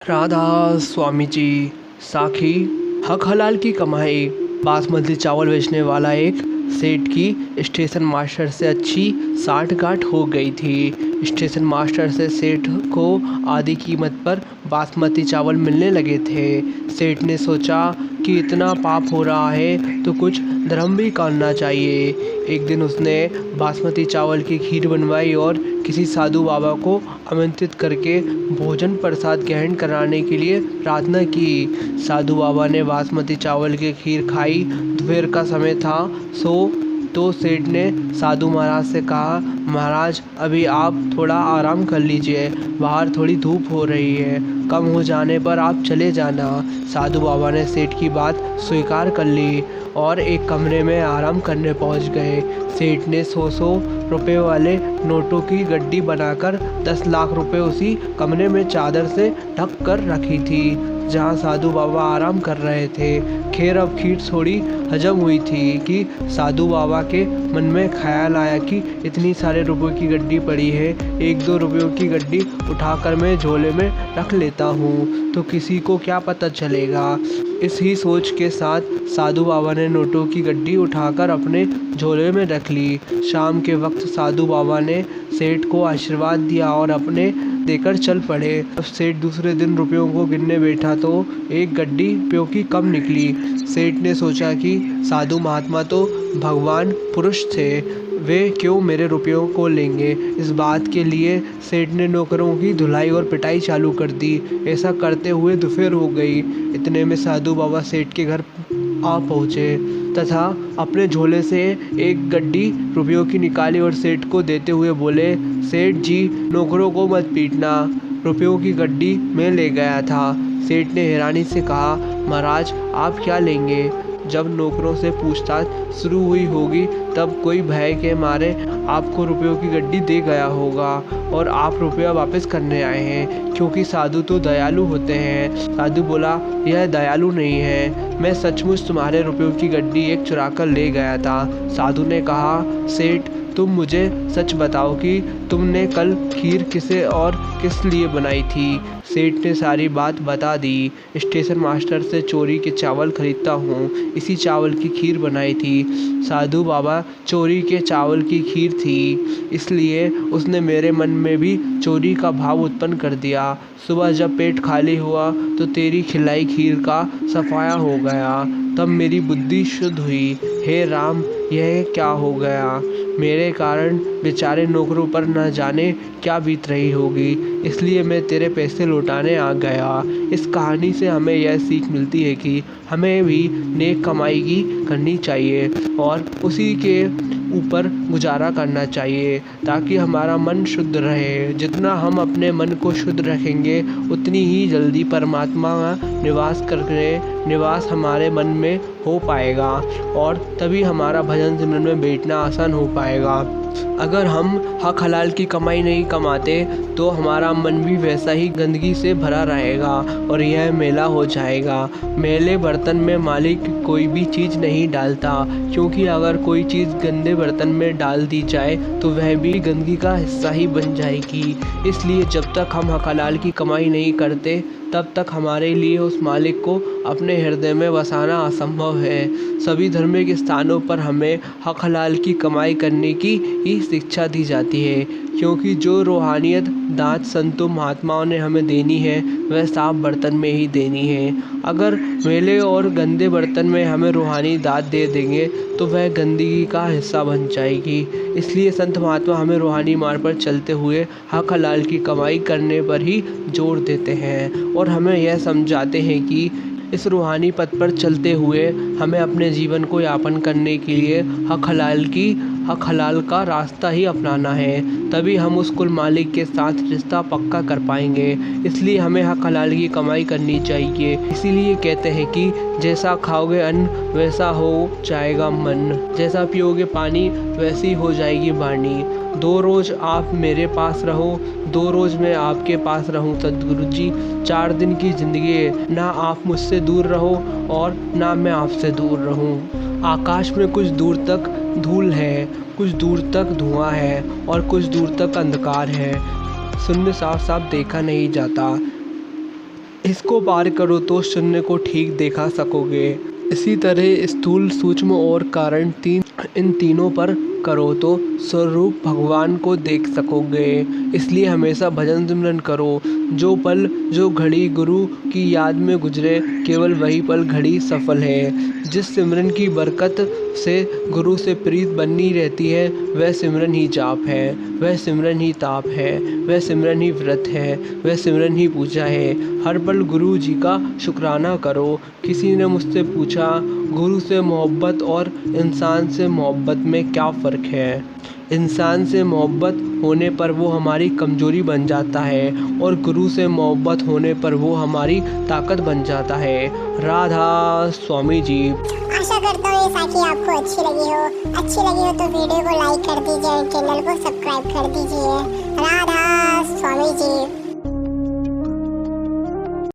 राधा स्वामी जी। साखी। हक हलाल की कमाई। बासमती चावल बेचने वाला एक सेठ की स्टेशन मास्टर से अच्छी साठगांठ हो गई थी। स्टेशन मास्टर से सेठ को आधी कीमत पर बासमती चावल मिलने लगे थे। सेठ ने सोचा कि इतना पाप हो रहा है तो कुछ धर्म भी करना चाहिए। एक दिन उसने बासमती चावल की खीर बनवाई और किसी साधु बाबा को आमंत्रित करके भोजन प्रसाद ग्रहण कराने के लिए प्रार्थना की। साधु बाबा ने बासमती चावल की खीर खाई। दोपहर का समय था। तो सेठ ने साधु महाराज से कहा, महाराज अभी आप थोड़ा आराम कर लीजिए, बाहर थोड़ी धूप हो रही है, कम हो जाने पर आप चले जाना। साधु बाबा ने सेठ की बात स्वीकार कर ली और एक कमरे में आराम करने पहुंच गए। सेठ ने 100 रुपये वाले नोटों की गड्डी बनाकर 10 लाख रुपए उसी कमरे में चादर से ढक कर रखी थी जहां साधु बाबा आराम कर रहे थे। खैर अब खीर थोड़ी हजम हुई थी कि साधु बाबा के मन में ख्याल आया कि इतनी सारे रुपयों की गड्डी पड़ी है, 1-2 रुपयों की गड्डी उठाकर मैं झोले में रख लेता हूँ तो किसी को क्या पता चलेगा। इसी सोच के साथ साधु बाबा ने नोटों की गड्डी उठाकर अपने झोले में रख ली। शाम के वक्त साधु बाबा ने सेठ को आशीर्वाद दिया और अपने देकर चल पड़े। जब सेठ दूसरे दिन रुपयों को गिनने बैठा तो एक गड्डी रुपयों की कम निकली। सेठ ने सोचा कि साधु महात्मा तो भगवान पुरुष थे, वे क्यों मेरे रुपयों को लेंगे। इस बात के लिए सेठ ने नौकरों की धुलाई और पिटाई चालू कर दी। ऐसा करते हुए दोपहर हो गई। इतने में साधु बाबा सेठ के घर आ पहुँचे तथा अपने झोले से एक गड्डी रुपयों की निकाली और सेठ को देते हुए बोले, सेठ जी नौकरों को मत पीटना, रुपयों की गड्डी मैं ले गया था। सेठ ने हैरानी से कहा, महाराज आप क्या लेंगे। जब नौकरों से पूछताछ शुरू हुई होगी तब कोई भय के मारे आपको रुपयों की गड्डी दे गया होगा और आप रुपया वापस करने आए हैं, क्योंकि साधु तो दयालु होते हैं। साधु बोला, यह दयालु नहीं है, मैं सचमुच तुम्हारे रुपयों की गड्डी एक चुरा कर ले गया था। साधु ने कहा, सेठ तुम मुझे सच बताओ कि तुमने कल खीर किसे और किस लिए बनाई थी। सेठ ने सारी बात बता दी। स्टेशन मास्टर से चोरी के चावल खरीदता हूँ, इसी चावल की खीर बनाई थी। साधु बाबा चोरी के चावल की खीर थी, इसलिए उसने मेरे मन में भी चोरी का भाव उत्पन्न कर दिया। सुबह जब पेट खाली हुआ तो तेरी खिलाई खीर का सफाया हो गया, तब मेरी बुद्धि शुद्ध हुई। हे राम, यह क्या हो गया। मेरे कारण बेचारे नौकरों पर न जाने क्या बीत रही होगी, इसलिए मैं तेरे पैसे लौटाने आ गया। इस कहानी से हमें यह सीख मिलती है कि हमें भी नेक कमाई की करनी चाहिए और उसी के ऊपर गुजारा करना चाहिए ताकि हमारा मन शुद्ध रहे। जितना हम अपने मन को शुद्ध रखेंगे उतनी ही जल्दी परमात्मा निवास हमारे मन में हो पाएगा और तभी हमारा भजन सिमरन में बैठना आसान हो पाएगा। अगर हम हक हलाल की कमाई नहीं कमाते तो हमारा मन भी वैसा ही गंदगी से भरा रहेगा और यह मैला हो जाएगा। मैले बर्तन में मालिक कोई भी चीज़ नहीं डालता, क्योंकि अगर कोई चीज़ गंदे बर्तन में डाल दी जाए तो वह भी गंदगी का हिस्सा ही बन जाएगी। इसलिए जब तक हम हक हलाल की कमाई नहीं करते तब तक हमारे लिए उस मालिक को अपने हृदय में बसाना असंभव है। सभी धार्मिक स्थानों पर हमें हक हलाल की कमाई करने की ही शिक्षा दी जाती है, क्योंकि जो रूहानियत दात संतों महात्माओं ने हमें देनी है वह साफ बर्तन में ही देनी है। अगर मैले और गंदे बर्तन में हमें रूहानी दात दे देंगे तो वह गंदगी का हिस्सा बन जाएगी। इसलिए संत महात्मा हमें रूहानी मार्ग पर चलते हुए हक हलाल की कमाई करने पर ही जोर देते हैं और हमें यह समझाते हैं कि इस रूहानी पथ पर चलते हुए हमें अपने जीवन को यापन करने के लिए हक हलाल का रास्ता ही अपनाना है, तभी हम उस कुल मालिक के साथ रिश्ता पक्का कर पाएंगे। इसलिए हमें हक हलाल की कमाई करनी चाहिए। इसीलिए कहते हैं कि जैसा खाओगे अन्न वैसा हो जाएगा मन, जैसा पियोगे पानी वैसी हो जाएगी वाणी। 2 रोज़ आप मेरे पास रहो, 2 रोज़ मैं आपके पास रहूं सद्गुरु जी। 4 दिन की ज़िंदगी है, ना आप मुझसे दूर रहो और ना मैं आपसे दूर रहूं। आकाश में कुछ दूर तक धूल है, कुछ दूर तक धुआं है और कुछ दूर तक अंधकार है। शून्य साफ साफ देखा नहीं जाता। इसको पार करो तो शून्य को ठीक देखा सकोगे। इसी तरह स्थूल, सूक्ष्म और कारण इन तीनों पर करो तो स्वरूप भगवान को देख सकोगे। इसलिए हमेशा भजन सिमरन करो। जो पल, जो घड़ी गुरु की याद में गुजरे, केवल वही पल घड़ी सफल है। जिस सिमरन की बरकत से गुरु से प्रीत बनी रहती है, वह सिमरन ही जाप है, वह सिमरन ही ताप है, वह सिमरन ही व्रत है, वह सिमरन ही पूजा है। हर पल गुरु जी का शुक्राना करो। किसी ने मुझसे पूछा, गुरु से मोहब्बत और इंसान से मोहब्बत में क्या फ़र्क है? इंसान से मोहब्बत होने पर वो हमारी कमज़ोरी बन जाता है और गुरु से मोहब्बत होने पर वो हमारी ताकत बन जाता है। राधा स्वामी जी। आशा करता हूँ ये साखी आपको अच्छी लगी हो। अच्छी लगी हो तो वीडियो को लाइक कर दीजिए और चैनल को सब्सक्राइब कर दीजिए। राधा स्वामी जी।